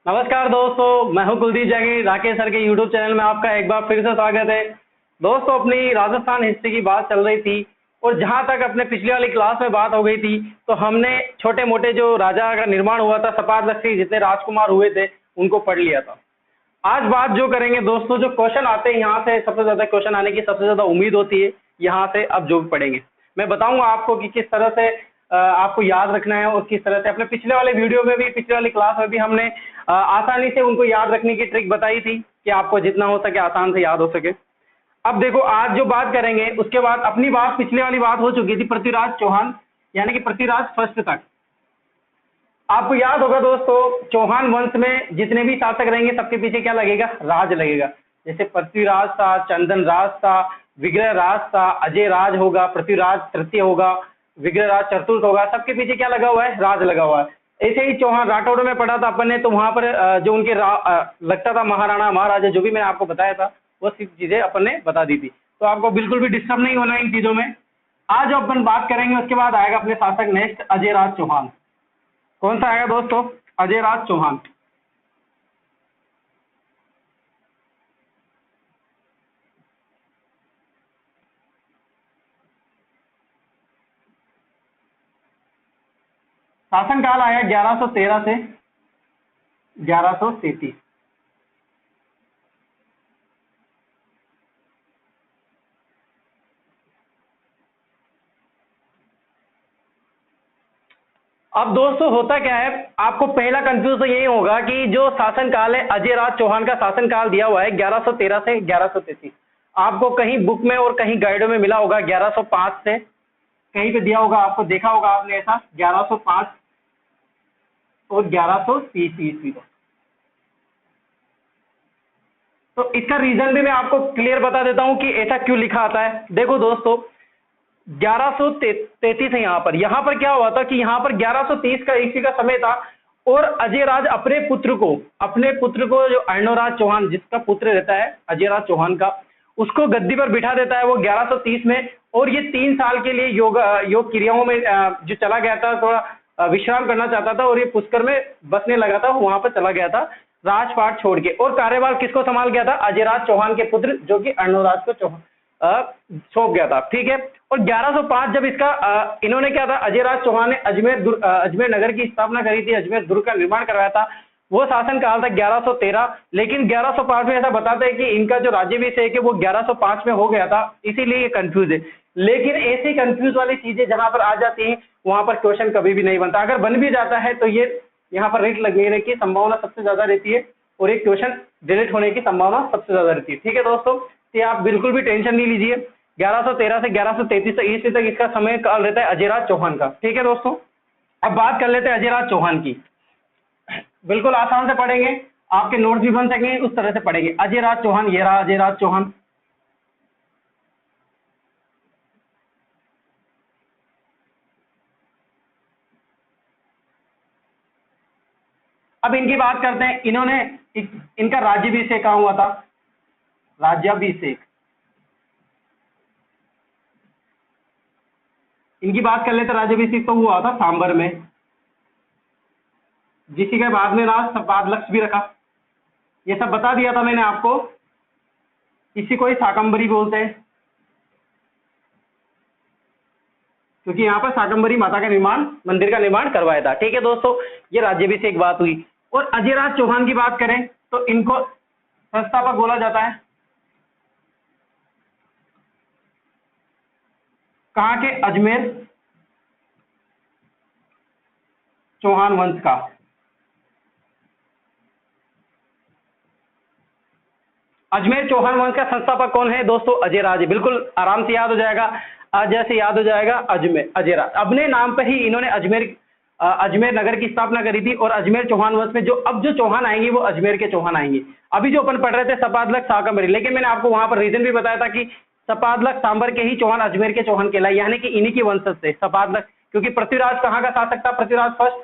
नमस्कार दोस्तों, मैं हूं कुलदीप जांगी। राकेश सर के यूट्यूब चैनल में आपका एक बार फिर से स्वागत है। दोस्तों, अपनी राजस्थान हिस्ट्री की बात चल रही थी और जहां तक अपने पिछली वाली क्लास में बात हो गई थी, तो हमने छोटे मोटे जो राजा का निर्माण हुआ था, सपाट जितने राजकुमार हुए थे उनको पढ़ लिया था। आज बात जो करेंगे दोस्तों, जो क्वेश्चन आते हैं यहाँ से सबसे ज्यादा क्वेश्चन आने की सबसे ज्यादा उम्मीद होती है, यहाँ से अब जो भी पढ़ेंगे मैं बताऊंगा आपको कि किस तरह से आपको याद रखना है और किस तरह से। अपने पिछले वाले वीडियो में भी, पिछले वाली क्लास में भी हमने आसानी से उनको याद रखने की ट्रिक बताई थी कि आपको जितना हो सके आसान से याद हो सके। अब देखो, आज जो बात करेंगे उसके बाद अपनी बात पिछले वाली बात हो चुकी थी पृथ्वीराज चौहान यानी कि पृथ्वीराज फर्स्ट तक। आपको याद होगा दोस्तों, चौहान वंश में जितने भी शासक रहेंगे सबके पीछे क्या लगेगा? राज लगेगा। जैसे पृथ्वीराज था, चंदन राज था, विग्रह राज था, अजय राज होगा, पृथ्वीराज तृतीय होगा, विग्रह राज चतुर्थ होगा, सबके पीछे क्या लगा हुआ है? राज लगा हुआ है। ऐसे ही चौहान राठौड़ में पढ़ा था अपन ने, तो वहां पर जो उनके लगता था महाराणा महाराजा, जो भी मैंने आपको बताया था वो सब चीजें अपन ने बता दी थी। तो आपको बिल्कुल भी डिस्टर्ब नहीं होना इन चीजों में। आज अपन बात करेंगे, उसके बाद आएगा अपने शासक नेक्स्ट अजय राज चौहान। कौन सा आएगा दोस्तों? अजय राज चौहान। शासनकाल आया 1113 से 1133। अब दोस्तों होता क्या है, आपको पहला कंफ्यूज तो यही होगा कि जो शासनकाल है अजय राज चौहान का शासनकाल दिया हुआ है 1113 से 1133। आपको कहीं बुक में और कहीं गाइडों में मिला होगा 1105 से, कहीं पे दिया होगा, आपको देखा होगा आपने ऐसा 1105 और 1130 ईस्वी को। तो इसका रीजन भी मैं आपको क्लियर बता देता हूं कि ऐसा क्यों लिखा आता है। देखो दोस्तों, 1133 है यहाँ पर क्या हुआ था कि यहाँ पर 1130 का ईस्वी का समय था और अजय राज अपने पुत्र को जो अर्णोराज चौहान, जिसका पुत्र रहता है अजय राज चौहान का, उसको गद्दी पर बिठा देता है वो 1130 में। और ये 3 साल के लिए योग क्रियाओं में जो चला गया था, थोड़ा विश्राम करना चाहता था और ये पुष्कर में बसने लगा था, वहां पर चला गया था राजपाट छोड़ के। और कार्यभार किसको संभाल गया था? अजय राज चौहान के पुत्र जो कि अर्णोराज को सौंप गया था। ठीक है। और 1105 जब इसका इन्होंने क्या था, अजय राज चौहान ने अजमेर नगर की स्थापना करी थी, अजमेर दुर्ग का निर्माण करवाया था, वो शासन काल था 1113। लेकिन 1105 में ऐसा बताते हैं कि इनका जो राज्याभिषेक है वो 1105 में हो गया था, इसीलिए ये कंफ्यूज है। लेकिन ऐसी कंफ्यूज वाली चीजें जहां पर आ जाती हैं वहां पर क्वेश्चन कभी भी नहीं बनता। अगर बन भी जाता है तो ये यहाँ पर रेट लगने की संभावना सबसे ज्यादा रहती है और एक क्वेश्चन डिलीट होने की संभावना सबसे ज्यादा रहती है। ठीक है दोस्तों, तो आप बिल्कुल भी टेंशन नहीं लीजिए। 1113 से 1133 ईस्वी तक इसका समय काल रहता है अजय राज चौहान का। ठीक है दोस्तों, अब बात कर लेते हैं अजय राज चौहान की। बिल्कुल आसान से पढ़ेंगे, आपके नोट्स भी बन सकेंगे, उस तरह से पढ़ेंगे। अजय राज चौहान, ये रहा अजय राज चौहान। अब इनकी बात करते हैं, इन्होंने इनका राज्याभिषेक कहाँ हुआ था? राज्याभिषेक इनकी बात कर लेते, राज्याभिषेक तो हुआ था सांबर में, जिसी के बाद में राज सपादलक्ष भी रखा। ये सब बता दिया था मैंने आपको। इसी को ही शाकंभरी बोलते हैं, क्योंकि यहाँ पर शाकंभरी माता का निर्माण, मंदिर का निर्माण करवाया था। ठीक है दोस्तों, ये राज्याभिषेक बात हुई। और अजय राज चौहान की बात करें तो इनको संस्थापक बोला जाता है कहाँ के? अजमेर चौहान वंश का। अजमेर चौहान वंश का संस्थापक कौन है दोस्तों? अजय राज। बिल्कुल आराम से याद हो जाएगा, अजय से याद हो जाएगा अजमेर, अजय राज। अपने नाम पर ही इन्होंने अजमेर नगर की स्थापना करी थी। और अजमेर चौहान वंश में जो चौहान आएंगे वो अजमेर के चौहान आएंगे। अभी जो अपन पढ़ रहे थे सपादलक शाकंभरी, लेकिन मैंने आपको वहां पर रीजन भी बताया था कि सपादलक सांबर के ही चौहान अजमेर के चौहान कहलाए, यानी कि इन्हीं की वंशज से सपादलक। क्योंकि पृथ्वीराज कहाँ का शासक था? पृथ्वीराज फर्स्ट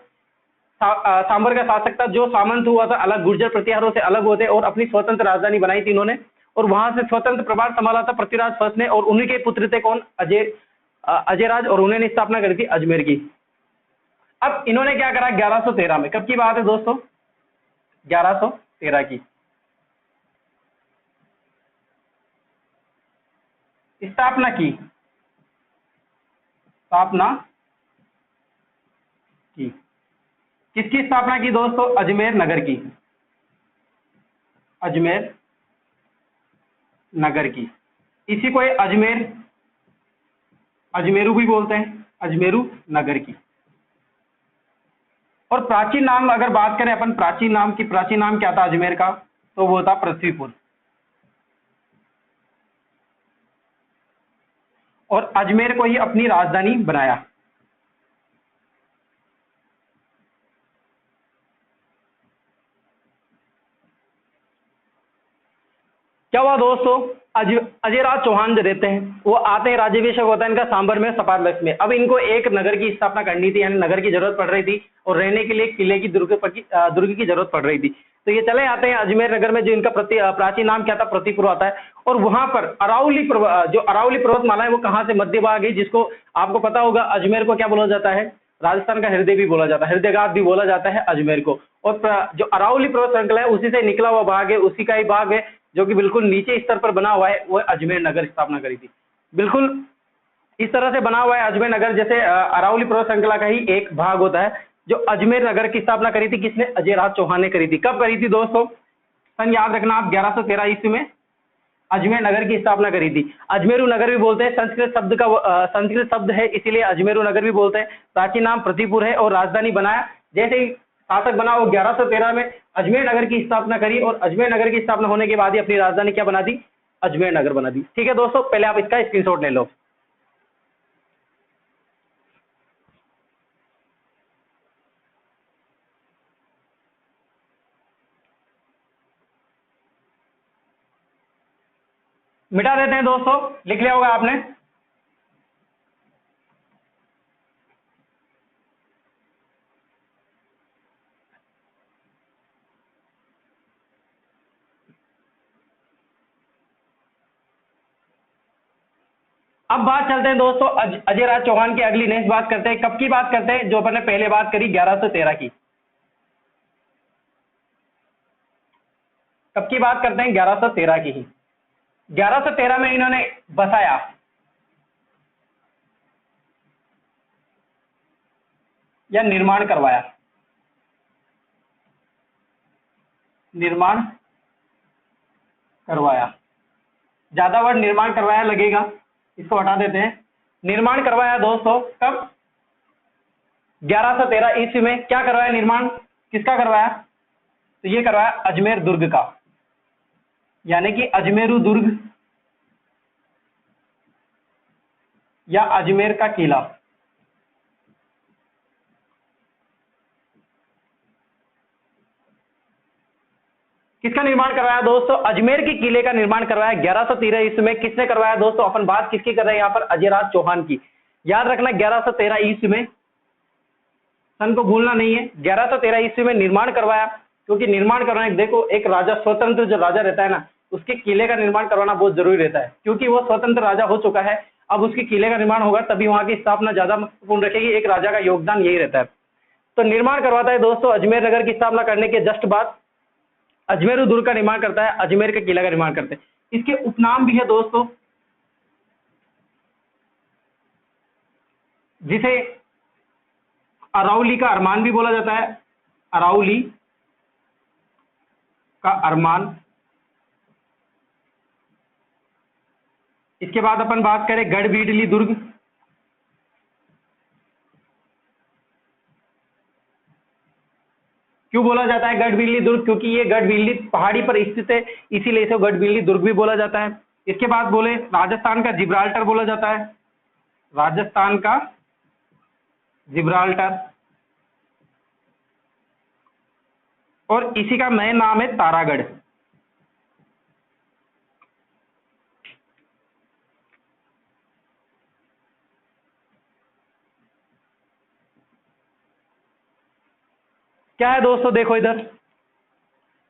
सांबर का शासक था, जो सामंत हुआ था, अलग गुर्जर प्रतिहारों से अलग होते और अपनी स्वतंत्र राजधानी बनाई थी इन्होंने। और वहां से स्वतंत्र प्रभार संभाला था पृथ्वीराज फर्स्ट ने। और उन्हीं के पुत्र थे कौन? अजय राज। और उन्होंने स्थापना करी थी अजमेर की। अब इन्होंने क्या करा 1113 में? कब की बात है दोस्तों? 1113 की। स्थापना की, स्थापना की, किसकी स्थापना की दोस्तों? अजमेर नगर की, अजमेर नगर की। इसी को अजमेर, अजमेरू भी बोलते हैं, अजमेरू नगर की। और प्राचीन नाम अगर बात करें अपन प्राचीन नाम की, प्राचीन नाम क्या था अजमेर का? तो वो था पृथ्वीपुर। और अजमेर को ही अपनी राजधानी बनाया। क्या हुआ दोस्तों? अजयराज चौहान जो रहते हैं वो आते हैं, राज्याभिषेक होता है इनका सांबर में, सपाट में। अब इनको एक नगर की स्थापना करनी थी, यानी नगर की जरूरत पड़ रही थी और रहने के लिए किले की दुर्ग की जरूरत पड़ रही थी। तो ये चले आते हैं अजमेर नगर में, जो इनका प्राचीन नाम क्या था? पृथ्वीपुर आता है। और वहां पर जो अरावली पर्वतमाला है वो कहाँ से? मध्य भाग है, जिसको आपको पता होगा अजमेर को क्या बोला जाता है? राजस्थान का हृदय भी बोला जाता है, हृदयघात भी बोला जाता है अजमेर को। और जो अरावली पर्वत श्रृंखला है उसी से निकला हुआ भाग है, उसी का ही भाग है जो कि बिल्कुल नीचे स्तर पर बना हुआ है, वो अजमेर नगर स्थापना करी थी। बिल्कुल इस तरह से बना हुआ है अजमेर नगर, जैसे अरावली पर्वत श्रृंखला का ही एक भाग होता है। जो अजमेर नगर की स्थापना करी थी किसने? अजयराज चौहान ने करी थी। कब करी थी दोस्तों? सन याद रखना आप, 1113 ईस्वी में अजमेर नगर की स्थापना करी थी। अजमेरू नगर भी बोलते हैं, संस्कृत शब्द है, इसीलिए अजमेरू नगर भी बोलते हैं। प्राचीन नाम पृथ्वीपुर है और राजधानी बनाया। जैसे ही शासक बना वो 1113 में अजमेर नगर की स्थापना करी, और अजमेर नगर की स्थापना होने के बाद ही अपनी राजधानी क्या बना दी? अजमेर नगर बना दी। ठीक है दोस्तों, पहले आप इसका स्क्रीनशॉट ले लो। मिटा देते हैं दोस्तों, लिख लिया होगा आपने। अब बात चलते हैं दोस्तों अजयराज चौहान की। अगली नेक्स्ट बात करते हैं, कब की बात करते हैं? जो अपन ने पहले बात करी 1113 की। कब की बात करते हैं? 1113 की ही। 1113 में इन्होंने बसाया, या निर्माण करवाया, निर्माण करवाया, ज्यादा वर्ड निर्माण करवाया लगेगा, इसको हटा देते हैं। निर्माण करवाया दोस्तों कब? 1113 ईस्वी में। क्या करवाया निर्माण? किसका करवाया? तो ये करवाया अजमेर दुर्ग का, यानी कि अजमेरू दुर्ग या अजमेर का किला। किसका निर्माण करवाया दोस्तों? अजमेर के किले का निर्माण करवाया 1113 ईस्वी में। किसने करवाया दोस्तों? अपन बात किसकी कर रहे हैं यहाँ पर? अजयराज चौहान की। याद रखना 1113 ईस्वी में, सन को भूलना नहीं है। 1113 ईस्वी में निर्माण करवाया, क्योंकि निर्माण करवाना, देखो एक राजा, स्वतंत्र जो राजा रहता है ना, उसके किले का निर्माण करवाना बहुत जरूरी रहता है, क्योंकि वो स्वतंत्र राजा हो चुका है। अब उसके किले का निर्माण होगा तभी वहां की स्थापना ज्यादा महत्वपूर्ण रखेगी। एक राजा का योगदान यही रहता है। तो निर्माण करवाता है दोस्तों अजमेर नगर की स्थापना करने के जस्ट बाद अजमेरू दुर्ग का निर्माण करता है, अजमेर के किला का निर्माण करते हैं। इसके उपनाम भी है दोस्तों, जिसे अरावली का अरमान भी बोला जाता है, अरावली का अरमान। इसके बाद अपन बात करें गढ़बीडली दुर्ग। क्यों बोला जाता है गढ़बीडली दुर्ग? क्योंकि ये गढ़बीडली पहाड़ी पर स्थित है, इसीलिए इसे गढ़बीडली दुर्ग भी बोला जाता है। इसके बाद बोले राजस्थान का जिब्राल्टर बोला जाता है, राजस्थान का जिब्राल्टर। और इसी का नया नाम है तारागढ़। क्या है दोस्तों? देखो इधर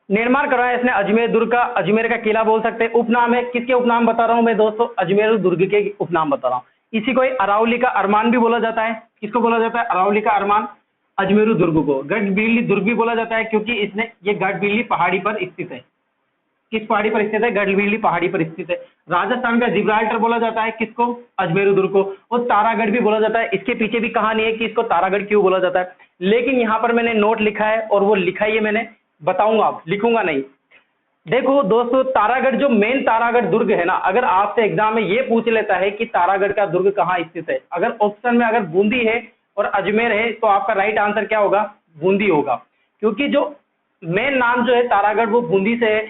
निर्माण करवाया इसने अजमेर दुर्ग का, अजमेर का किला बोल सकते हैं। उपनाम है, किसके उपनाम बता रहा हूं मैं दोस्तों? अजमेर दुर्ग के उपनाम बता रहा हूं। इसी को अरावली का अरमान भी बोला जाता है। किसको बोला जाता है? अरावली का अरमान। अजमेरू दुर्ग को। गढ़बिरली दुर्ग भी बोला जाता है क्योंकि इसने ये गढ़बिरली पहाड़ी पर स्थित है। किस पहाड़ी पर स्थित है? गढ़बिरली पहाड़ी पर स्थित है। राजस्थान का जिब्राल्टर बोला जाता है किसको? अजमेरू दुर्ग को। और तारागढ़ भी बोला जाता है। इसके पीछे भी कहानी है कि इसको तारागढ़ क्यों बोला जाता है, लेकिन यहाँ पर मैंने नोट लिखा है और वो लिखा ही है मैंने, बताऊंगा, लिखूंगा नहीं। देखो दोस्तों, तारागढ़ जो मेन तारागढ़ दुर्ग है ना, अगर आपसे एग्जाम में ये पूछ लेता है कि तारागढ़ का दुर्ग कहाँ स्थित है, अगर ऑप्शन में अगर बूंदी है और अजमेर है तो आपका राइट आंसर क्या होगा? बूंदी होगा, क्योंकि जो मेन नाम जो है तारागढ़ वो बूंदी से है।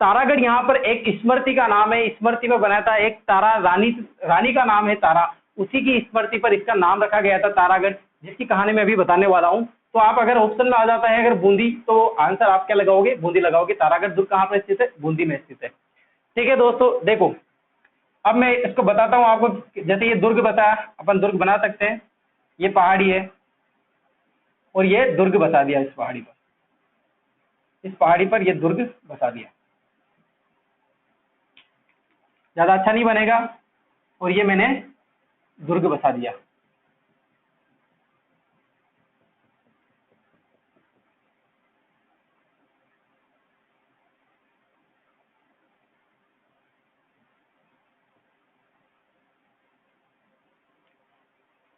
तारागढ़ यहाँ पर एक स्मृति का नाम है, स्मृति में बनाया था। एक तारा रानी का नाम है तारा, उसी की स्मृति पर इसका नाम रखा गया था तारागढ़, जिसकी कहानी मैं अभी बताने वाला हूँ। तो आप अगर ऑप्शन में आ जाता है अगर बूंदी, तो आंसर आप क्या लगाओगे? बूंदी लगाओगे। तारागढ़ दुर्ग कहाँ पर स्थित है? बूंदी में स्थित है। ठीक है दोस्तों, देखो अब मैं इसको बताता हूँ आपको। जैसे ये दुर्ग बताया, अपन दुर्ग बना सकते हैं। ये पहाड़ी है और ये दुर्ग बता दिया। इस पहाड़ी पर ये दुर्ग बता दिया। ज्यादा अच्छा नहीं बनेगा, और ये मैंने दुर्ग बता दिया।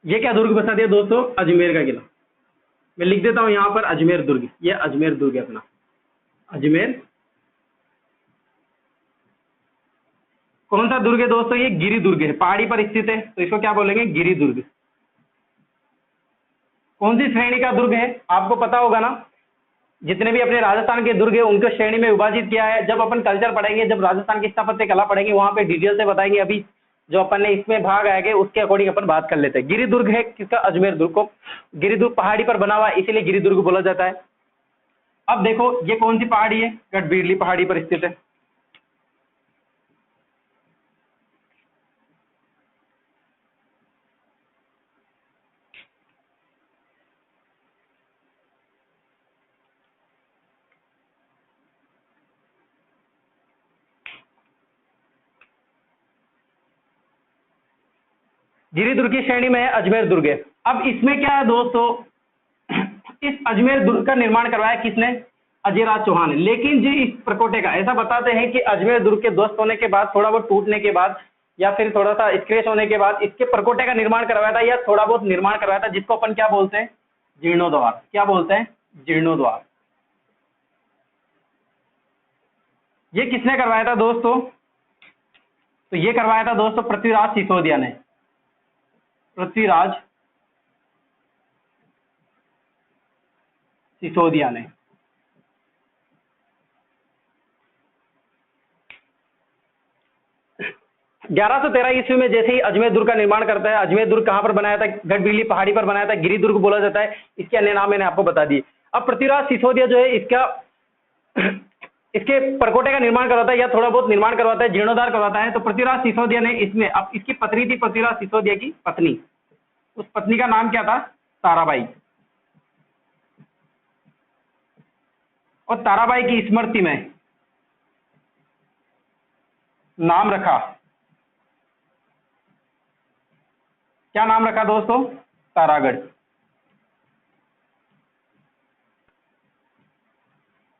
ये क्या दुर्ग बता दिया दोस्तों? अजमेर का किला। मैं लिख देता हूं यहाँ पर अजमेर दुर्ग। ये अजमेर दुर्ग है अपना, अजमेर। कौन सा दुर्ग है दोस्तों? ये गिरि दुर्ग है, पहाड़ी पर स्थित है, तो इसको क्या बोलेंगे? गिरि दुर्ग। कौन सी श्रेणी का दुर्ग है? आपको पता होगा ना, जितने भी अपने राजस्थान के दुर्ग है उनको श्रेणी में विभाजित किया है। जब अपन कल्चर पढ़ेंगे, जब राजस्थान की स्थापत्य कला पढ़ेंगे, वहां पे डिटेल से बताएंगे। अभी जो अपन ने इसमें भाग आएंगे उसके अकॉर्डिंग अपन बात कर लेते हैं। गिरि दुर्ग है किसका? अजमेर दुर्ग को। गिरि दुर्ग पहाड़ी पर बना हुआ है, इसीलिए गिरि दुर्ग बोला जाता है। अब देखो ये कौन सी पहाड़ी है? गढ़बिरली पहाड़ी पर स्थित है। गिरि दुर्ग की श्रेणी में है, अजमेर दुर्ग है। अब इसमें क्या है दोस्तों, इस अजमेर दुर्ग का निर्माण करवाया किसने? अजयराज चौहान ने। लेकिन जी इस प्रकोटे का ऐसा बताते हैं कि अजमेर दुर्ग के ध्वस्त होने के बाद, थोड़ा बहुत टूटने के बाद, या फिर थोड़ा सा स्क्रैच होने के बाद इसके प्रकोटे का निर्माण करवाया था, या थोड़ा बहुत निर्माण करवाया था, जिसको अपन क्या बोलते हैं? जीर्णोद्वार। क्या बोलते हैं? जीर्णोद्वार। ये किसने करवाया था दोस्तों? तो ये करवाया था दोस्तों पृथ्वीराज सिसोदिया ने। पृथ्वीराज सिसोदिया ने। ग्यारह सौ 13 ईस्वी में जैसे ही अजमेर दुर्ग का निर्माण करता है। अजमेर दुर्ग कहां पर बनाया था? गढ़बिरली पहाड़ी पर बनाया था, गिरि दुर्ग बोला जाता है। इसके अन्य नाम मैंने आपको बता दिए। अब पृथ्वीराज सिसोदिया जो है इसका इसके परकोटे का निर्माण करवाता है, या थोड़ा बहुत निर्माण करवाता है, जीर्णोद्धार करवाता है। तो पृथ्वीराज सिसोदिया ने इसमें, अब इसकी पत्नी थी पृथ्वीराज सिसोदिया की पत्नी, उस पत्नी का नाम क्या था? ताराबाई। और ताराबाई की स्मृति में नाम रखा, क्या नाम रखा दोस्तों? तारागढ़।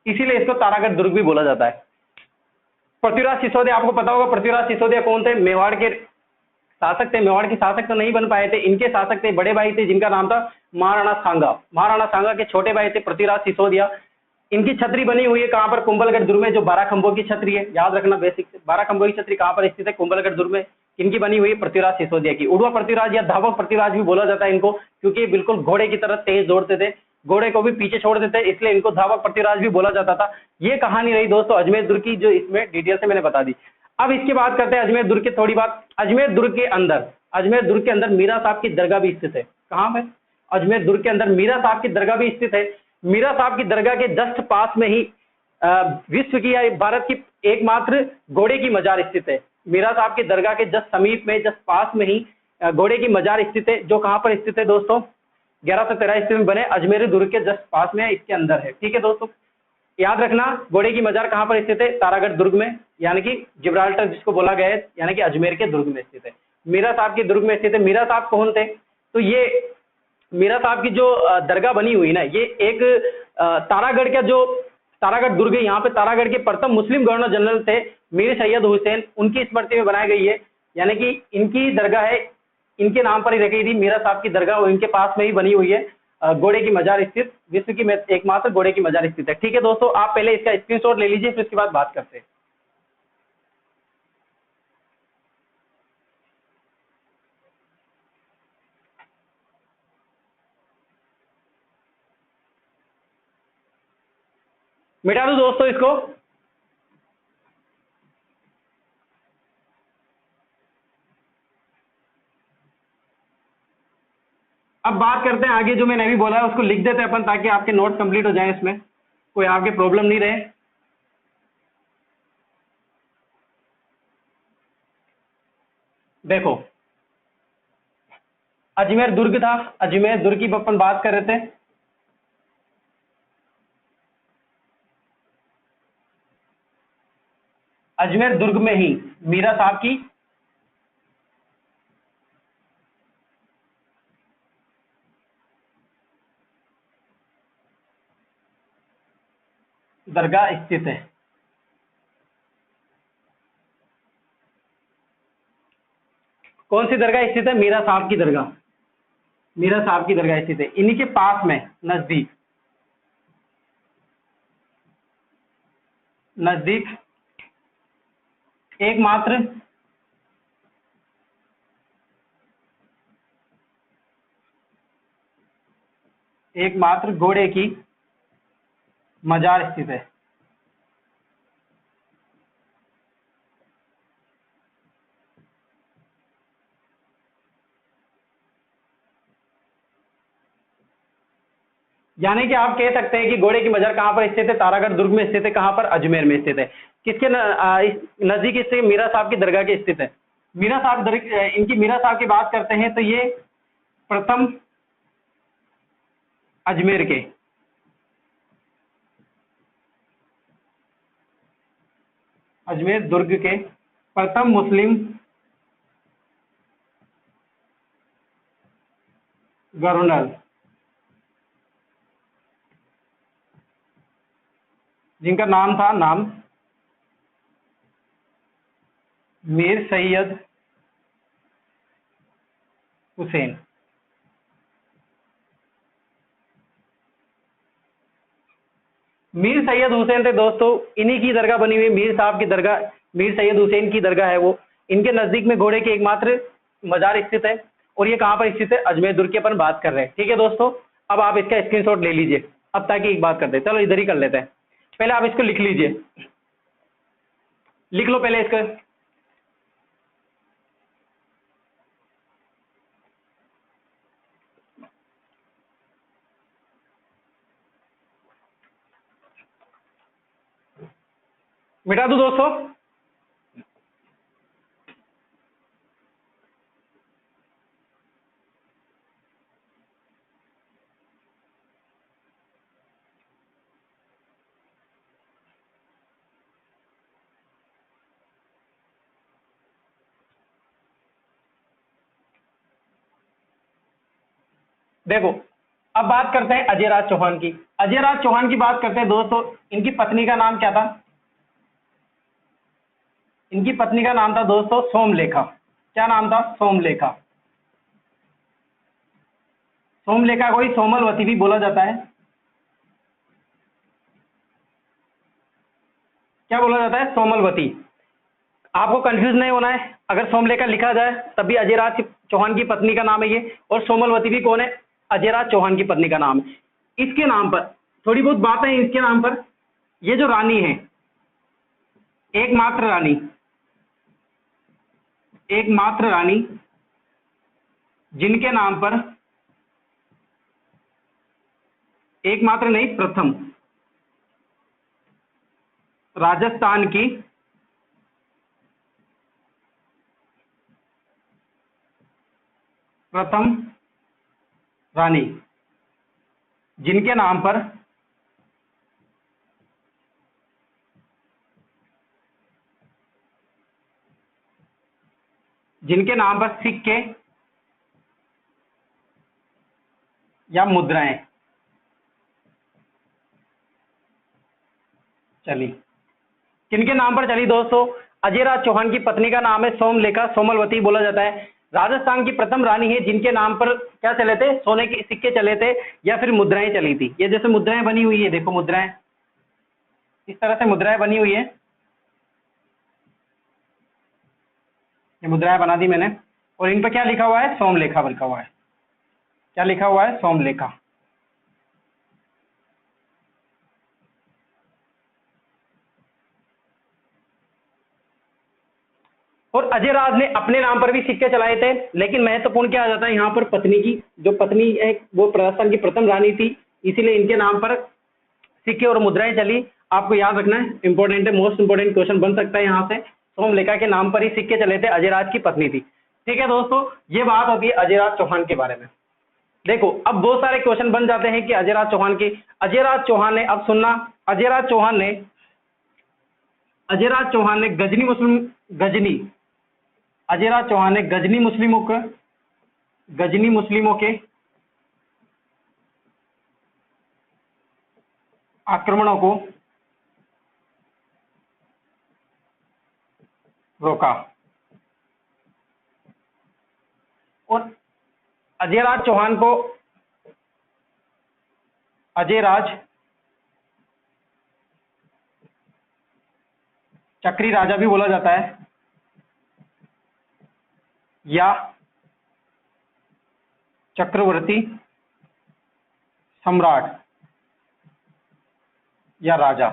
इसीलिए इसको तारागढ़ दुर्ग भी बोला जाता है। पृथ्वीराज सिसोदिया, आपको पता होगा पृथ्वीराज सिसोदिया कौन थे? मेवाड़ के शासक थे। मेवाड़ के शासक तो नहीं बन पाए थे, इनके शासक थे, बड़े भाई थे, जिनका नाम था महाराणा सांगा। महाराणा सांगा के छोटे भाई थे पृथ्वीराज सिसोदिया। इनकी छतरी बनी हुई है कहां पर? कुंभलगढ़ दुर्ग में, जो 12 खंभों की छतरी है, याद रखना बेसिक से। 12 खंभों की छतरी कहां पर स्थित है? कुंभलगढ़ दुर्ग में। इनकी बनी हुई है पृथ्वीराज सिसोदिया की। उड़वा पृथ्वीराज या धावक पृथ्वीराज भी बोला जाता है इनको, क्योंकि बिल्कुल घोड़े की तरह तेज दौड़ते थे, घोड़े को भी पीछे छोड़ देते, इसलिए इनको धावक पृथ्वीराज भी बोला जाता था। ये कहानी रही दोस्तों अजमेर दुर्ग की, जो इसमें डिटेल से मैंने बता दी। अब इसके बात करते हैं अजमेर दुर्ग की थोड़ी बात। अजमेर दुर्ग के अंदर मीरा साहब की दरगाह भी स्थित है। कहां पे? अजमेर दुर्ग के अंदर मीरा साहब की दरगाह भी स्थित है। मीरा साहब की दरगाह के जस्ट पास में ही विश्व की या भारत की एकमात्र घोड़े की मजार स्थित है। मीरा साहब की दरगाह के जस्ट समीप में, जस्ट पास में ही घोड़े की मजार स्थित है, जो कहां पर स्थित है दोस्तों? 1113 ईस्वी में बने अजमेर दुर्ग के जस्ट पास में है, इसके अंदर है। ठीक है दोस्तों, याद रखना घोड़े की मजार कहां पर स्थित है? तारागढ़ दुर्ग में, यानी कि जिब्राल्टर जिसको बोला गया है, यानी कि अजमेर के दुर्ग में स्थित है। मीरा साहब के दुर्ग में स्थित है। मीरा साहब कौन थे? तो ये मीरा साहब की जो दरगाह बनी हुई ना, ये एक तारागढ़ का जो तारागढ़ दुर्ग है, यहाँ पे तारागढ़ के प्रथम मुस्लिम गवर्नर जनरल थे मीर सैयद हुसैन, उनकी स्मृति में बनाई गई है। यानी कि इनकी दरगाह है, इनके नाम पर ही रखी थी मीरा साहब की दरगाह, और इनके पास में ही बनी हुई है घोड़े की मजार स्थित, विश्व की एकमात्र घोड़े की मजार स्थित है। ठीक है दोस्तों, आप पहले इसका स्क्रीनशॉट ले लीजिए, फिर उसके बाद बात करते हैं। मिटा दो दोस्तों इसको। अब बात करते हैं आगे, जो मैंने अभी बोला है उसको लिख देते हैं अपन, ताकि आपके नोट्स कंप्लीट हो जाए, इसमें कोई आपके प्रॉब्लम नहीं रहे। देखो, अजमेर दुर्ग था, अजमेर दुर्ग की अपन बात कर रहे थे। अजमेर दुर्ग में ही मीरा साहब की दरगाह स्थित है। कौन सी दरगाह स्थित है? मीरा साहब की दरगाह, मीरा साहब की दरगाह स्थित है, इन्हीं के पास में, नजदीक, नजदीक एकमात्र एकमात्र घोड़े की मजार स्थित है। यानी कि आप कह सकते हैं कि घोड़े की मजार कहां पर स्थित है? तारागढ़ दुर्ग में स्थित है। कहां पर? अजमेर में स्थित है। किसके नजदीक इससे? मीरा साहब की दरगाह के स्थित है। मीरा साहब इनकी मीरा साहब की बात करते हैं तो ये प्रथम अजमेर के अजमेर दुर्ग के प्रथम मुस्लिम गवर्नर, जिनका नाम था मीर सैयद हुसैन। मीर सैयद हुसैन थे दोस्तों, इन्हीं की दरगाह बनी हुई, मीर साहब की दरगाह, मीर सैयद हुसैन की दरगाह है वो। इनके नजदीक में घोड़े के एकमात्र मजार स्थित है। और ये कहां पर स्थित है? अजमेर दुर्ग की अपन बात कर रहे हैं। ठीक है दोस्तों, अब आप इसका स्क्रीनशॉट ले लीजिए। अब ताकि एक बात करते हैं, चलो इधर ही कर लेते हैं। पहले आप इसको लिख लीजिए, लिख लो पहले इसका। मिटा दो दोस्तों। देखो, अब बात करते हैं अजय राज चौहान की। अजय राज चौहान की बात करते हैं दोस्तों, इनकी पत्नी का नाम क्या था? इनकी पत्नी का नाम था दोस्तों सोमलेखा। क्या नाम था? सोमलेखा। सोमलेखा को ही सोमलवती भी बोला जाता है। क्या बोला जाता है? सोमलवती। आपको कंफ्यूज नहीं होना है, अगर सोमलेखा लिखा जाए तब भी अजय राज चौहान की पत्नी का नाम है ये, और सोमलवती भी कौन है? अजय राज चौहान की पत्नी का नाम है। इसके नाम पर थोड़ी बहुत बातें हैं, इसके नाम पर। ये जो रानी है, एकमात्र रानी, एकमात्र रानी जिनके नाम पर, एकमात्र नहीं प्रथम, राजस्थान की प्रथम रानी, जिनके नाम पर, जिनके नाम पर सिक्के या मुद्राएं चली? किनके नाम पर चली दोस्तों? अजयराज चौहान की पत्नी का नाम है सोमलेखा, सोमलवती बोला जाता है। राजस्थान की प्रथम रानी है जिनके नाम पर क्या चले थे? सोने के सिक्के चले थे या फिर मुद्राएं चली थी। ये जैसे मुद्राएं बनी हुई है, देखो मुद्राएं, इस तरह से मुद्राएं बनी हुई है, ये मुद्राएं बना दी मैंने, और इन पर क्या लिखा हुआ है? सोमलेखा लिखा हुआ है। क्या लिखा हुआ है? सोमलेखा। और अजयराज ने अपने नाम पर भी सिक्के चलाए थे, लेकिन महत्वपूर्ण क्या आ जाता है यहाँ पर? पत्नी की, जो पत्नी है वो राजस्थान की प्रथम रानी थी, इसीलिए इनके नाम पर सिक्के और मुद्राएं चली। आपको याद रखना है, इंपॉर्टेंट है, मोस्ट इंपॉर्टेंट क्वेश्चन बन सकता है यहाँ से। सोमलेखा के नाम पर ही सिक्के चले थे, अजयराज की पत्नी थी। ठीक है दोस्तों, ये बात होती है अजयराज चौहान के बारे में। देखो अब बहुत सारे क्वेश्चन बन जाते हैं कि अजयराज चौहान की, अजयराज चौहान ने, अब सुनना, अजयराज चौहान ने, अजयराज चौहान ने गजनी, अजयराज चौहान ने गजनी मुस्लिमों के आक्रमणों को रोका। और अजयराज चौहान को अजयराज चक्री राजा भी बोला जाता है, या चक्रवर्ती सम्राट या राजा।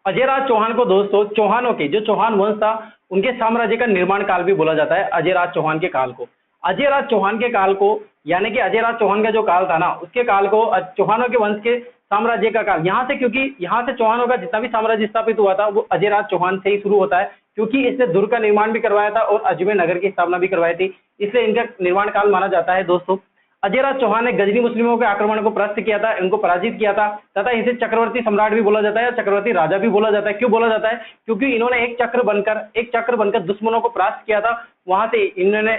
अजयराज चौहान को दोस्तों, चौहानों के, जो चौहान वंश था, उनके साम्राज्य का निर्माण काल भी बोला जाता है अजयराज चौहान के काल को। अजयराज चौहान के काल को, यानी कि अजयराज चौहान का जो काल था ना, उसके काल को चौहानों के वंश के साम्राज्य का काल, यहाँ से, क्योंकि यहाँ से चौहानों का जितना भी साम्राज्य स्थापित हुआ था वो अजयराज चौहान से ही शुरू होता है, क्योंकि इसने दुर्ग का निर्माण भी करवाया था और अजमेर नगर की स्थापना भी करवाई थी, इसलिए इनका निर्माण काल माना जाता है दोस्तों। अजयराज चौहान ने गजनी मुस्लिमों के आक्रमण को परास्त किया था, इनको पराजित किया था, तथा इसे चक्रवर्ती सम्राट भी बोला जाता है, चक्रवर्ती राजा भी बोला जाता है। क्यों बोला जाता है? क्योंकि इन्होंने एक चक्र बनकर दुश्मनों को परास्त किया था, वहां से इन्होंने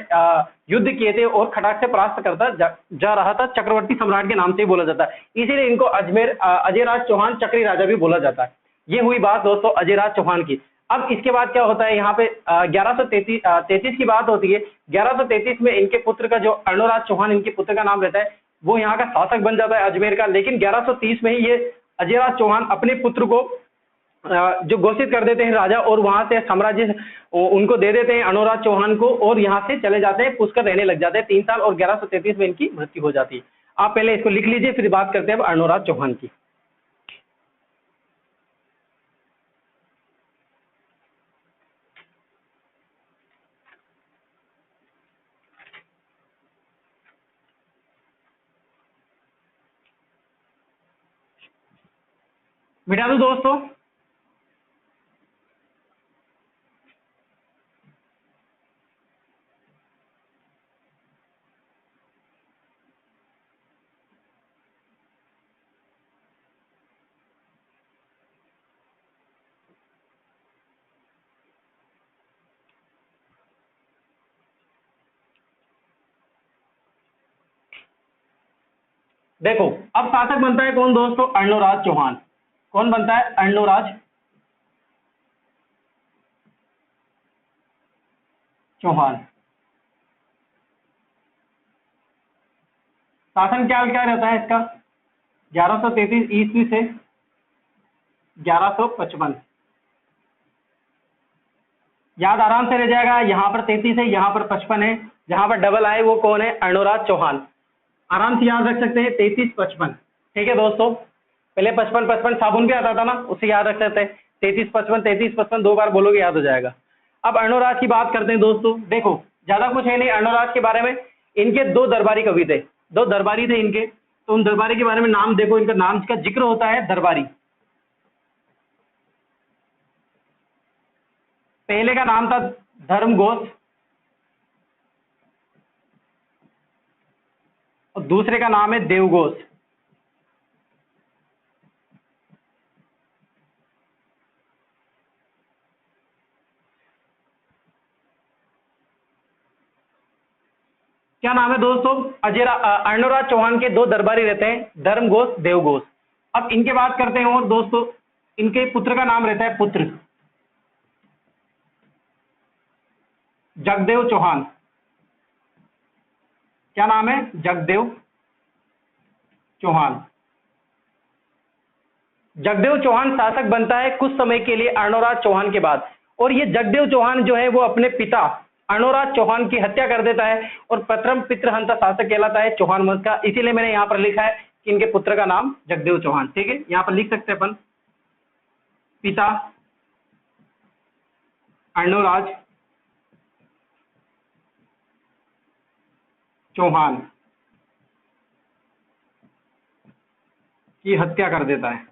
युद्ध किए थे और खटाक से परास्त करता जा रहा था, चक्रवर्ती सम्राट के नाम से ही बोला जाता है, इसीलिए इनको अजयराज चौहान चक्री राजा भी बोला जाता है। ये हुई बात दोस्तों अजयराज चौहान की। अब इसके बाद क्या होता है, यहाँ पे 1133 की बात होती है। 1133 में इनके पुत्र का, जो अर्णोराज चौहान इनके पुत्र का नाम रहता है, वो यहाँ का शासक बन जाता है अजमेर का। लेकिन 1130 में ही ये अजयराज चौहान अपने पुत्र को जो घोषित कर देते हैं राजा, और वहां से साम्राज्य उनको दे देते हैं अर्णोराज चौहान को, और यहाँ से चले जाते हैं, पुष्कर रहने लग जाते हैं 3 साल, और 1133 में इनकी मृत्यु हो जाती है। आप पहले इसको लिख लीजिए, फिर बात करते हैं अब अर्णोराज चौहान की। मिटा दो दोस्तों। देखो अब शासक बनता है कौन दोस्तों? अर्णोराज चौहान। कौन बनता है? अर्णोराज चौहान। शासन काल क्या रहता है इसका? 1133 ईस्वी से 1155। याद आराम से रह जाएगा, यहाँ पर 33 है, यहाँ पर 55 है, जहां पर डबल आए वो कौन है? अर्णोराज चौहान। आराम से याद रख सकते हैं 33-55। ठीक है दोस्तों, पहले 55-55 साबुन भी आता था ना, उससे याद रख सकते हैं। 33-55 2 बार बोलोगे याद हो जाएगा। अब अर्णोराज की बात करते हैं दोस्तों। देखो ज्यादा कुछ है नहीं अर्णोराज के बारे में। इनके 2 दरबारी कवि थे, 2 दरबारी थे इनके, तो उन दरबारी के बारे में नाम देखो, इनका नाम का जिक्र होता है दरबारी। पहले का नाम था धर्मघोष, और दूसरे का नाम है देवघोष। क्या नाम है दोस्तों? अर्णोराज चौहान के दो दरबारी रहते हैं, धर्म घोष, देव घोष। अब इनके बात करते हैं और दोस्तों इनके पुत्र का नाम रहता है पुत्र जगदेव चौहान। क्या नाम है? जगदेव चौहान। जगदेव चौहान शासक बनता है कुछ समय के लिए अर्णोराज चौहान के बाद, और ये जगदेव चौहान जो है वो अपने पिता अर्णोराज चौहान की हत्या कर देता है और प्रथम पितृहंता शासक कहलाता है चौहान वंश का। इसीलिए मैंने यहां पर लिखा है कि इनके पुत्र का नाम जगदेव चौहान। ठीक है, यहां पर लिख सकते हैं अपन पिता अर्णोराज चौहान की हत्या कर देता है,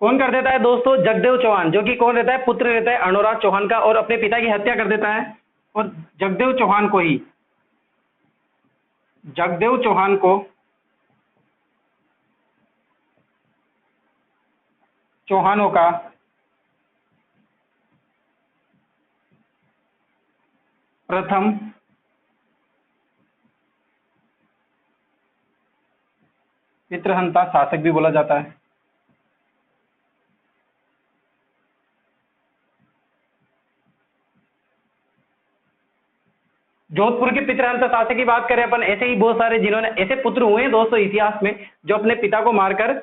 कौन कर देता है दोस्तों? जगदेव चौहान, जो कि कौन रहता है? पुत्र रहता है अर्णोराज चौहान का, और अपने पिता की हत्या कर देता है। और जगदेव चौहान को चौहानों का प्रथम पितृहंता शासक भी बोला जाता है। जोधपुर के पितृहंता शासक की बात करें अपन, ऐसे ही बहुत सारे जिन्होंने ऐसे पुत्र हुए हैं दोस्तों इतिहास में जो अपने पिता को मारकर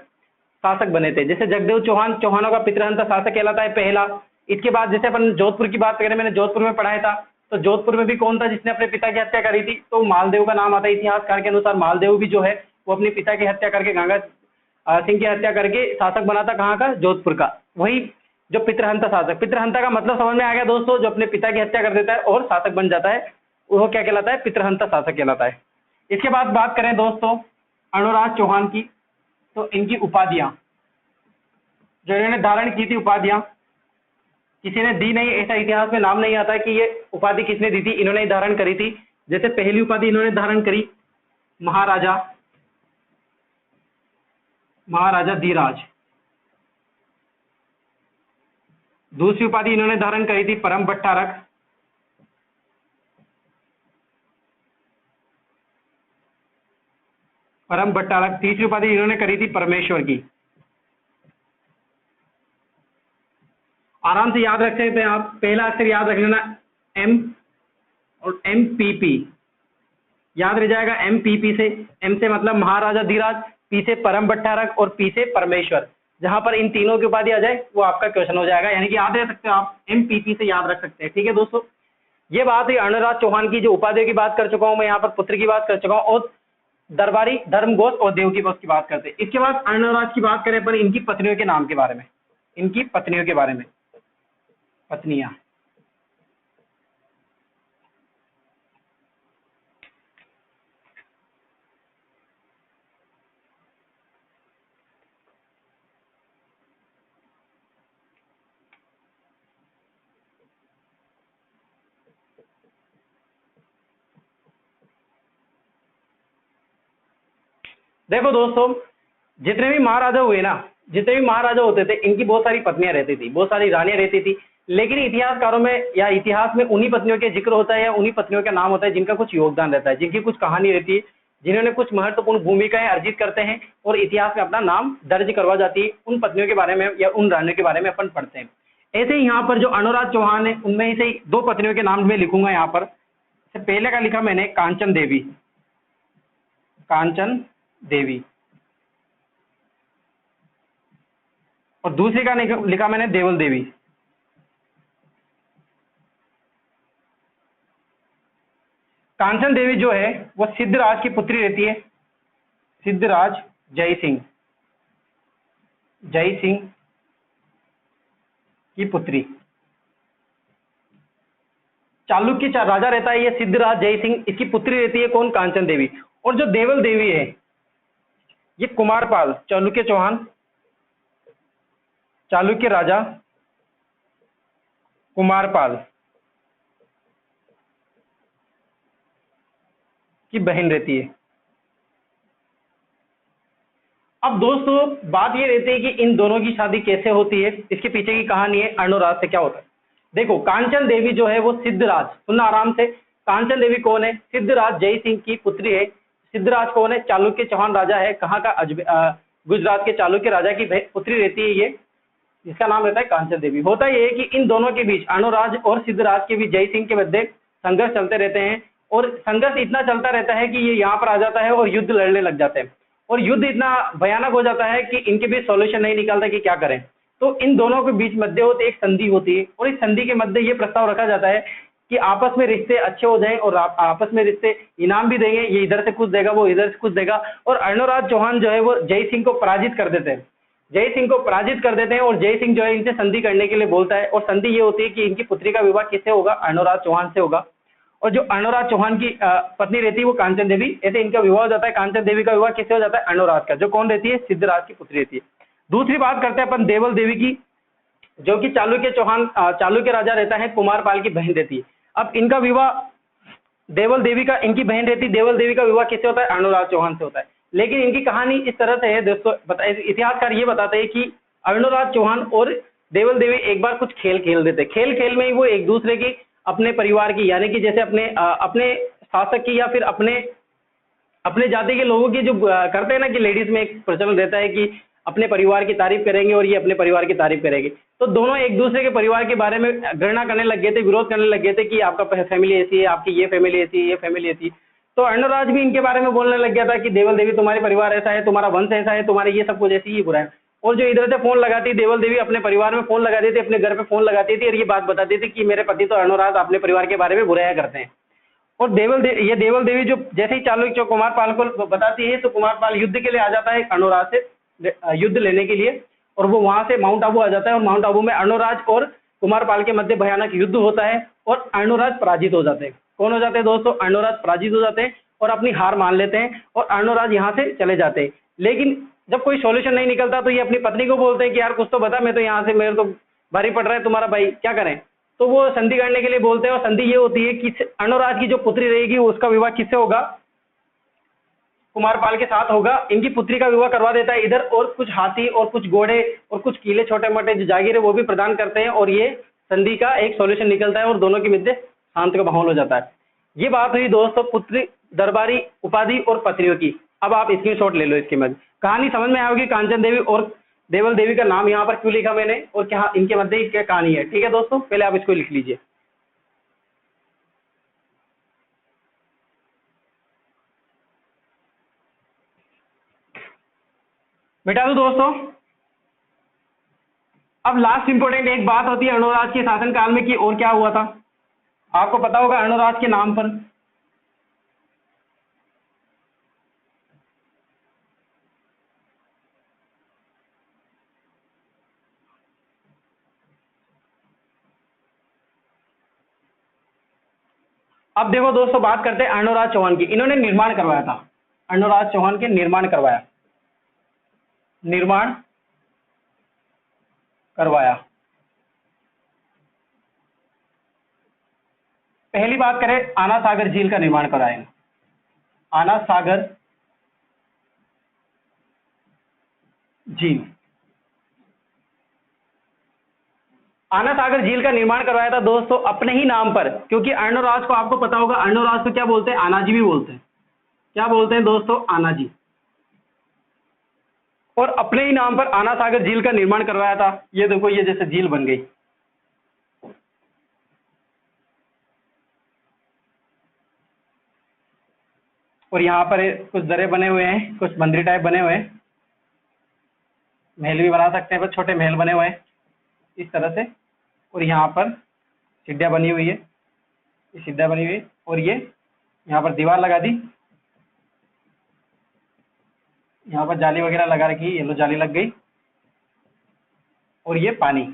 शासक बने थे। जैसे जगदेव चौहान चौहानों का पितृहंता शासक कहलाता है पहला। इसके बाद जैसे अपन जोधपुर की बात करें, मैंने जोधपुर में पढ़ाया था, तो जोधपुर में भी कौन था जिसने अपने पिता की हत्या करी थी? तो मालदेव का नाम आता है। इतिहासकार के अनुसार मालदेव भी जो है वो अपने पिता की हत्या करके, गंगा सिंह की हत्या करके शासक बना था। कहाँ का? जोधपुर का। वही जो पितृहंता शासक, पितृहंता का मतलब समझ में आ गया दोस्तों, जो अपने पिता की हत्या कर देता है और शासक बन जाता है, वो क्या कहलाता है? पितृहंता शासक कहलाता है। इसके बाद बात करें दोस्तों अर्णोराज चौहान की, तो इनकी उपाधियां जो इन्होंने धारण की थी, उपाधियां किसी ने दी नहीं, ऐसा इतिहास में नाम नहीं आता है कि ये उपाधि किसने दी थी, इन्होंने ही धारण करी थी। जैसे पहली उपाधि इन्होंने धारण करी महाराजा धीराज। दूसरी उपाधि इन्होंने धारण करी थी परम भट्टारक। तीसरी उपाधि इन्होंने करी थी परमेश्वर की। आराम से याद रख सकते हैं आप, पहला अक्षर याद रख लेना एम और MPP याद रह जाएगा। MPP से, M से मतलब महाराजा धीराज, P से परम भट्टारक और P से परमेश्वर। जहां पर इन तीनों की उपाधि आ जाए वो आपका क्वेश्चन हो जाएगा, यानी कि याद रख सकते हो आप, MPP से याद रख सकते हैं। ठीक है दोस्तों, ये बात है अर्णोराज चौहान की। जो उपाधियों की बात कर चुका हूं मैं, यहाँ पर पुत्र की बात कर चुका हूं, और दरबारी, धर्मघोष और देव की की बात करते हैं। इसके बाद अर्णोराज की बात करें पर इनकी पत्नियों के नाम के बारे में, इनकी पत्नियों के बारे में, पत्नियां। देखो दोस्तों, जितने भी महाराजा हुए ना, जितने भी महाराजा होते थे, इनकी बहुत सारी पत्नियां रहती थी, बहुत सारी रानियां रहती थी। लेकिन इतिहासकारों में या इतिहास में उन्हीं पत्नियों के जिक्र होता है या उन्हीं पत्नियों का नाम होता है जिनका कुछ योगदान रहता है, जिनकी कुछ कहानी रहती है, जिन्होंने कुछ महत्वपूर्ण भूमिकाएं अर्जित करते हैं और इतिहास में अपना नाम दर्ज करवा जाती है। उन पत्नियों के बारे में या उन रानियों के बारे में अपन पढ़ते हैं। ऐसे ही यहाँ पर जो अर्णोराज चौहान है, उनमें से दो पत्नियों के नाम में लिखूंगा यहाँ पर। पहले का लिखा मैंने कांचन देवी, और दूसरे का लिखा मैंने देवल देवी। कांचन देवी जो है वो सिद्धराज की पुत्री रहती है, सिद्धराज जय सिंह की पुत्री। चालुक्य राजा रहता है ये सिद्धराज जय सिंह, इसकी पुत्री रहती है कौन? कांचन देवी। और जो देवल देवी है ये कुमारपाल, चालुक्य राजा कुमारपाल की बहन रहती है। अब दोस्तों बात ये रहती है कि इन दोनों की शादी कैसे होती है, इसके पीछे की कहानी है, अर्णोराज से क्या होता है। देखो कांचन देवी जो है वो सिद्धराज, सुनना आराम से, कांचन देवी कौन है? सिद्धराज जय सिंह की पुत्री है। सिद्धराज कौन है? चालुक्य चौहान राजा है, कहाँ का? गुजरात के चालुक्य राजा की पुत्री रहती है ये, इसका नाम रहता है कांचन देवी। होता यह है कि इन दोनों के बीच, अनुराज और सिद्धराज के बीच जय सिंह के मध्य संघर्ष चलते रहते हैं, और संघर्ष इतना चलता रहता है कि ये यहाँ पर आ जाता है और युद्ध लड़ने लग जाते हैं, और युद्ध इतना भयानक हो जाता है कि इनके बीच सॉल्यूशन नहीं निकलता कि क्या करें। तो इन दोनों के बीच मध्य होते एक संधि होती है, और इस संधि के मध्य ये प्रस्ताव रखा जाता है कि आपस में रिश्ते अच्छे हो जाएं, और आपस में रिश्ते इनाम भी देंगे, ये इधर से कुछ देगा, वो इधर से कुछ देगा। और अर्णोराज चौहान जो है वो जय सिंह को पराजित कर देते हैं, जय सिंह को पराजित कर देते हैं, और जय सिंह जो है इनसे संधि करने के लिए बोलता है, और संधि ये होती है कि इनकी पुत्री का विवाह किससे होगा? अर्णोराज चौहान से होगा। और जो अर्णोराज चौहान की पत्नी रहती है वो कांचन देवी, ऐसे इनका विवाह हो जाता है। कांचन देवी का विवाह किससे हो जाता है? अर्णोराज का, जो कौन रहती है? सिद्धराज की पुत्री रहती है। दूसरी बात करते हैं अपन देवल देवी की, जो कि चालुक्य राजा रहता है, कुमारपाल की बहन रहती है। अब इनका विवाह देवल देवी का, इनकी बहन रहती देवल देवी का विवाह किससे होता है? अर्णोराज चौहान से होता है। लेकिन इनकी कहानी इस तरह से है दोस्तों, इतिहासकार ये बताते हैं कि अर्णोराज चौहान और देवल देवी एक बार कुछ खेल खेल देते, खेल खेल में ही वो एक दूसरे की, अपने परिवार की, यानी कि जैसे अपने शासक की, या फिर अपने जाति के लोगों की, जो करते हैं ना कि लेडीज में एक प्रचलन रहता है कि अपने परिवार की तारीफ करेंगे और ये अपने परिवार की तारीफ करेंगे, तो दोनों एक दूसरे के परिवार के बारे में घृणा करने लग गए थे, विरोध करने लग गए थे कि आपका फैमिली ऐसी है, आपकी ये फैमिली ऐसी है, ये फैमिली ऐसी। तो अर्णोराज भी इनके बारे में बोलने लग गया था कि देवल देवी तुम्हारे परिवार ऐसा है, तुम्हारा वंश ऐसा है, तुम्हारे ये सब कुछ ऐसी ही बुरा है। और जो इधर से फोन लगाती देवल देवी, अपने परिवार में फोन लगाती थी, अपने घर पे फोन लगाती थी, और ये बात बताती थी कि मेरे पति तो अर्णोराज अपने परिवार के बारे में बुराया करते हैं। और ये देवल देवी जो जैसे ही चालुक्य कुमारपाल को बताती है, तो कुमारपाल युद्ध के लिए आ जाता है अर्णोराज से, युद्ध लेने के लिए, और वो वहां से माउंट आबू आ जाता है, और माउंट आबू में अर्णोराज और कुमारपाल के मध्य भयानक युद्ध होता है, और अर्णोराज पराजित हो जाते हैं। कौन हो जाते हैं दोस्तों? अर्णोराज पराजित हो जाते हैं और अपनी हार मान लेते हैं, और अर्णोराज यहाँ से चले जाते हैं। लेकिन जब कोई सॉल्यूशन नहीं निकलता, तो ये अपनी पत्नी को बोलते हैं कि यार कुछ तो बता, मैं तो यहाँ से, मेरे तो भारी पड़ रहा है तुम्हारा भाई, क्या करें? तो वो संधि करने के लिए बोलते हैं, और संधि ये होती है कि अर्णोराज की जो पुत्री रहेगी उसका विवाह किससे होगा? कुमारपाल के साथ होगा। इनकी पुत्री का विवाह करवा देता है इधर, और कुछ हाथी और कुछ घोड़े और कुछ किले, छोटे मोटे जो जागीर है वो भी प्रदान करते हैं, और ये संधि का एक सॉल्यूशन निकलता है, और दोनों के मध्य शांत का माहौल हो जाता है। ये बात हुई दोस्तों पुत्री, दरबारी, उपाधि और पत्नियों की। अब आप स्क्रीनशॉट ले लो इसके मध्य, कहानी समझ में आएगी कांचन देवी और देवल देवी का नाम यहाँ पर क्यों लिखा मैंने, और क्या इनके मध्य क्या कहानी है। ठीक है दोस्तों, पहले आप इसको लिख लीजिए। बेटा दो दोस्तों। अब लास्ट इंपॉर्टेंट एक बात होती है अर्णोराज के शासनकाल में कि और क्या हुआ था, आपको पता होगा अर्णोराज के नाम पर। अब देखो दोस्तों, बात करते हैं अर्णोराज चौहान की। इन्होंने निर्माण करवाया था, अर्णोराज चौहान के निर्माण करवाया, निर्माण करवाया। पहली बात करें, आना सागर झील का निर्माण कराया, आना सागर झील, आना सागर झील का निर्माण करवाया था दोस्तों अपने ही नाम पर, क्योंकि अर्णोराज को आपको पता होगा, अर्णोराज को क्या बोलते हैं? आनाजी भी बोलते हैं। क्या बोलते हैं दोस्तों? आनाजी। और अपने ही नाम पर आना सागर झील का निर्माण करवाया था। ये देखो, ये जैसे झील बन गई, और यहाँ पर कुछ दरे बने हुए हैं, कुछ मंदिर टाइप बने हुए हैं, महल भी बना सकते हैं, बस छोटे महल बने हुए हैं इस तरह से। और यहाँ पर सीढ़ियाँ बनी हुई है, ये सीढ़ियाँ बनी हुई है, और ये यहाँ पर दीवार लगा दी, यहाँ पर जाली वगैरह लगा रखी, येलो जाली लग गई, और ये पानी,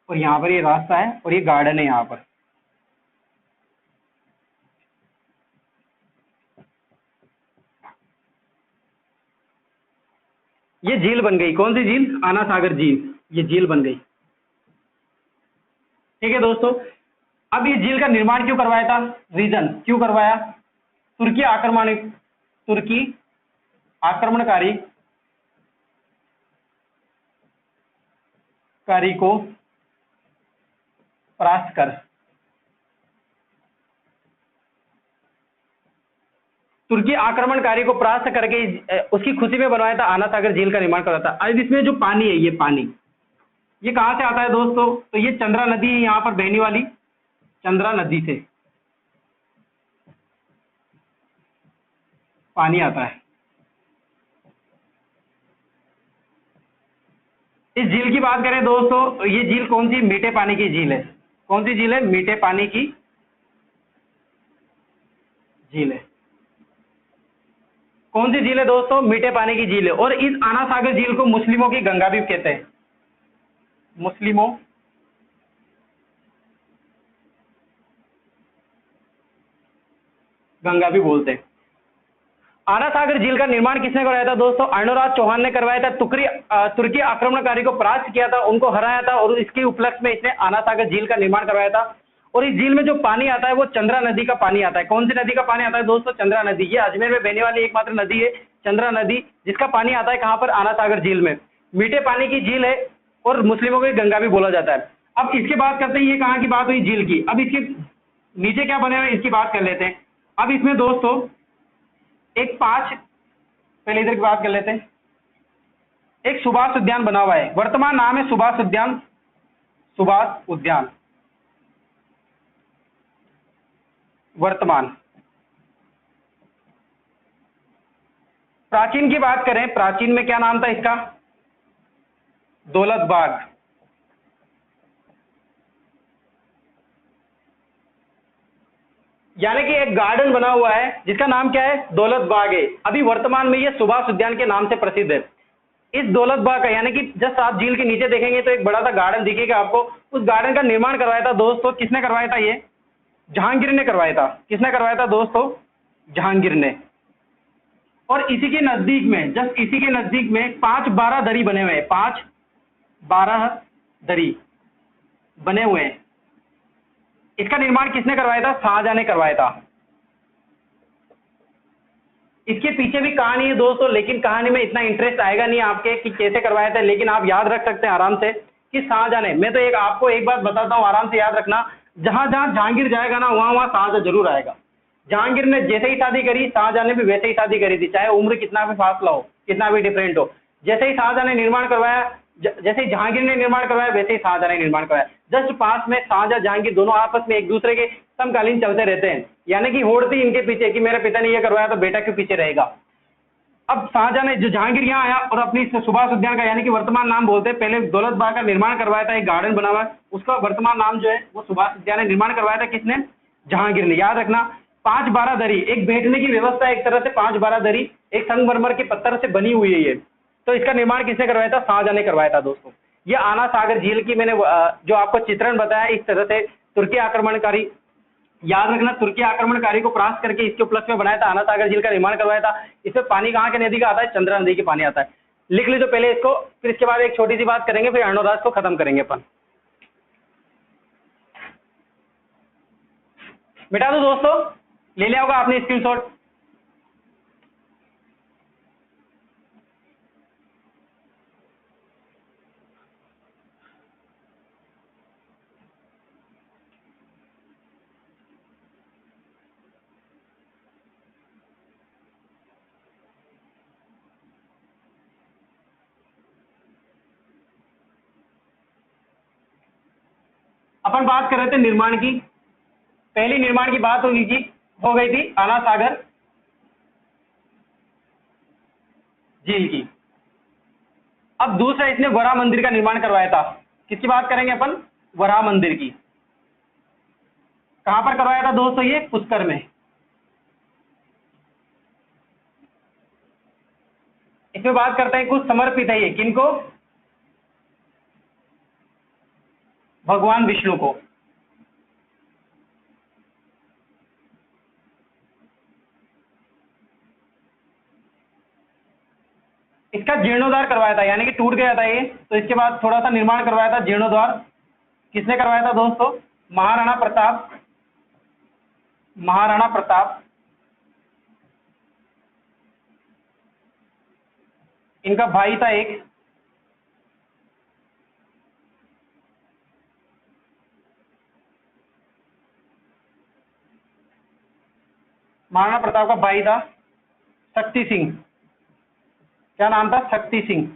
और यहाँ पर ये रास्ता है, और ये गार्डन है यहाँ पर। ये झील बन गई, कौन सी झील? आना सागर झील, ये झील बन गई। ठीक है दोस्तों, अब ये झील का निर्माण क्यों करवाया था? रीजन क्यों करवाया? तुर्की आक्रमणकारी को परास्त कर, तुर्की आक्रमणकारी को परास्त करके उसकी खुशी में बनवाया था, आना सागर झील का निर्माण करवाया था। अब इसमें जो पानी है, ये पानी ये कहाँ से आता है दोस्तों? तो ये चंद्रा नदी है यहाँ पर बहने वाली, चंद्रा नदी से पानी आता है। इस झील की बात करें दोस्तों, ये झील कौन सी? मीठे पानी की झील है। कौन सी झील है? मीठे पानी की झील है। कौन सी झील है दोस्तों? मीठे पानी की झील है। और इस आना सागर झील को मुस्लिमों की गंगा भी कहते हैं, मुस्लिमों गंगा भी बोलते हैं। आना सागर झील का निर्माण किसने करवाया था दोस्तों? अर्णोराज चौहान ने करवाया था। तुर्की आक्रमणकारी को परास्त किया था, उनको हराया था, और इसके उपलक्ष्य में इसने आना सागर झील का निर्माण करवाया था। और इस झील में जो पानी आता है वो चंद्रा नदी का पानी आता है। कौन सी नदी का पानी आता है दोस्तों? चंद्रा नदी। ये अजमेर में बहने वाली एकमात्र नदी है चंद्रा नदी, जिसका पानी आता है कहाँ पर? आना सागर झील में। मीठे पानी की झील है और मुस्लिमों की गंगा भी बोला जाता है। अब इसके बात करते हैं, ये कहाँ की बात हुई? झील की। अब इसके नीचे क्या बने हुए इसकी बात कर लेते हैं। अब इसमें दोस्तों एक पहले इधर की बात कर लेते हैं। एक सुभाष उद्यान बना हुआ है, वर्तमान नाम है सुभाष उद्यान, सुभाष उद्यान वर्तमान। प्राचीन की बात करें, प्राचीन में क्या नाम था इसका? दौलत बाग। यानी कि एक गार्डन बना हुआ है जिसका नाम क्या है? दौलत बाग है। अभी वर्तमान में ये सुभाष उद्यान के नाम से प्रसिद्ध है। इस दौलत बाग का, यानी कि जस्ट आप झील के नीचे देखेंगे तो एक बड़ा सा गार्डन दिखेगा आपको। उस गार्डन का निर्माण करवाया था दोस्तों, किसने करवाया था? ये जहांगीर ने करवाया था। किसने करवाया था दोस्तों? जहांगीर ने। और इसी के नजदीक में, जस्ट इसी के नजदीक में 5-12 दरी बने हुए हैं, 5-12 दरी बने हुए हैं। इसका निर्माण किसने करवाया था? शाहजहां ने करवाया था। इसके पीछे भी कहानी है दोस्तों, लेकिन कहानी में इतना इंटरेस्ट आएगा नहीं आपके कि कैसे करवाया था, लेकिन आप याद रख सकते हैं आराम से कि शाहजहां ने। मैं तो आपको एक बात बताता हूं, आराम से याद रखना। जहां जहां जहांगीर जाएगा ना, वहां वहां शाहजहां जरूर आएगा। जहांगीर ने जैसे ही शादी करी, शाहजहां ने भी वैसे ही शादी करी थी, चाहे उम्र कितना भी फासला हो, कितना भी डिफरेंट हो। जैसे ही शाहजहां ने निर्माण करवाया, जैसे ही जहांगीर ने निर्माण करवाया, वैसे ही शाहजहां ने निर्माण करवाया। जस्ट पास में शाहजहां जहांगीर दोनों आपस में एक दूसरे के समकालीन चलते रहते हैं। यानी कि होड़ थी इनके पीछे कि मेरे पिता ने यह करवाया तो बेटा क्यों पीछे रहेगा। अब शाहजहां ने, जो जहांगीर यहाँ आया और अपनी सुभाष उद्यान का, यानी कि वर्तमान नाम बोलते हैं, पहले दौलत बाग का निर्माण करवाया था, एक गार्डन बना हुआ है, उसका वर्तमान नाम जो है वो सुभाष उद्यान निर्माण करवाया था। किसने? जहांगीर ने। याद रखना, 5-12 दरी, एक बैठने की व्यवस्था, एक तरह से 5-12 दरी एक संगमरमर के पत्थर से बनी हुई है ये। तो इसका निर्माण किसने करवाया था? शाहजहां ने करवाया था दोस्तों। ये आना सागर झील की मैंने जो आपको चित्रण बताया, इस तरह से तुर्की आक्रमणकारी, याद रखना, तुर्की आक्रमणकारी को परास्त करके इसके उपलक्ष्य में बनाया था, आना सागर झील का निर्माण करवाया था। इसमें पानी कहाँ के नदी का आता है? चंद्रा नदी के पानी आता है। लिख लीजिए पहले इसको, फिर इसके बाद एक छोटी सी बात करेंगे, फिर अर्णोराज को खत्म करेंगे अपन। मिटा दो दोस्तों, ले लिया होगा आपने स्क्रीनशॉट। अपन बात कर रहे थे निर्माण की, पहली निर्माण की बात हो गई थी आना सागर झील की। अब दूसरा, इसने वराह मंदिर का निर्माण करवाया था। किसकी बात करेंगे अपन? वराह मंदिर की। कहां पर करवाया था दोस्तों? ये पुष्कर में। इसमें बात करते हैं कुछ समर्पित है ये किनको? भगवान विष्णु को। इसका जीर्णोद्धार करवाया था, यानी कि टूट गया था ये, तो इसके बाद थोड़ा सा निर्माण करवाया था, जीर्णोद्धार। किसने करवाया था दोस्तों? महाराणा प्रताप। महाराणा प्रताप इनका भाई था एक। महाराणा प्रताप का भाई था शक्ति सिंह। क्या नाम था? शक्ति सिंह।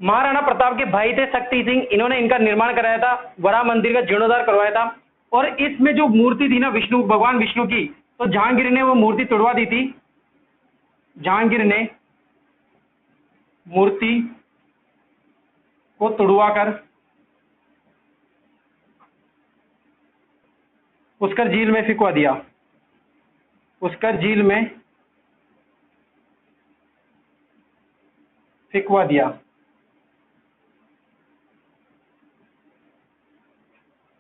महाराणा प्रताप के भाई थे शक्ति सिंह, इन्होंने इनका निर्माण कराया था, वराह मंदिर का जीर्णोद्धार करवाया था। और इसमें जो मूर्ति थी ना विष्णु, भगवान विष्णु की, तो जहांगीर ने वो मूर्ति तुड़वा दी थी। जहांगीर ने मूर्ति को तुड़वाकर पुष्कर झील में फिकवा दिया। पुष्कर झील में फिकवा दिया।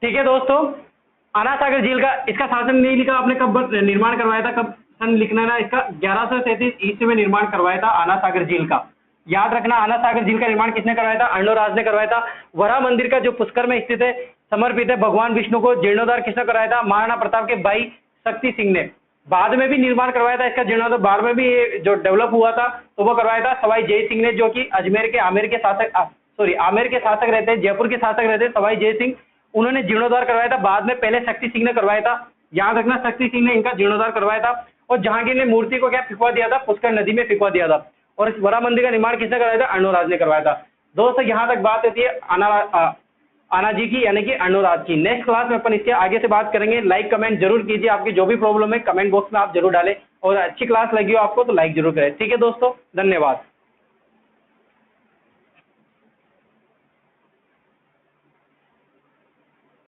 ठीक है दोस्तों, आना सागर झील का, इसका शासन नहीं लिखा आपने कब निर्माण करवाया था, कब सन लिखना है ना इसका। 1137 ईस्वी में निर्माण करवाया था आना सागर झील का। याद रखना, आना सागर झील का निर्माण किसने करवाया था? अर्णोराज ने करवाया था। वराह मंदिर का जो पुष्कर में स्थित है, समर्पित है भगवान विष्णु को, जीर्णोद्धार किसने कराया था? महाराणा प्रताप के भाई शक्ति सिंह ने। बाद में भी निर्माण करवाया था इसका जीर्णोद्धार, बाद में भी ये जो डेवलप हुआ था तो वो करवाया था सवाई जय सिंह ने, जो कि आमेर के शासक रहते, जयपुर के शासक रहते सवाई जय सिंह, उन्होंने जीर्णोद्धार करवाया था। बाद में पहले शक्ति सिंह ने करवाया था। याद रखना, शक्ति सिंह ने इनका जीर्णोद्धार करवाया था। और जहांगीर ने मूर्ति को क्या फिकवा दिया था? पुष्कर नदी में फिकवा दिया था। और इस वराह मंदिर का निर्माण किसने करवाया था? अर्णोराज ने करवाया था। दोस्तों यहाँ तक बात होती है आना जी की, यानी कि अर्णोराज की। नेक्स्ट क्लास में अपन इसके आगे से बात करेंगे। लाइक कमेंट जरूर कीजिए, आपकी जो भी प्रॉब्लम है कमेंट बॉक्स में आप जरूर डालें, और अच्छी क्लास लगी हो आपको तो लाइक जरूर करें। ठीक है दोस्तों, धन्यवाद।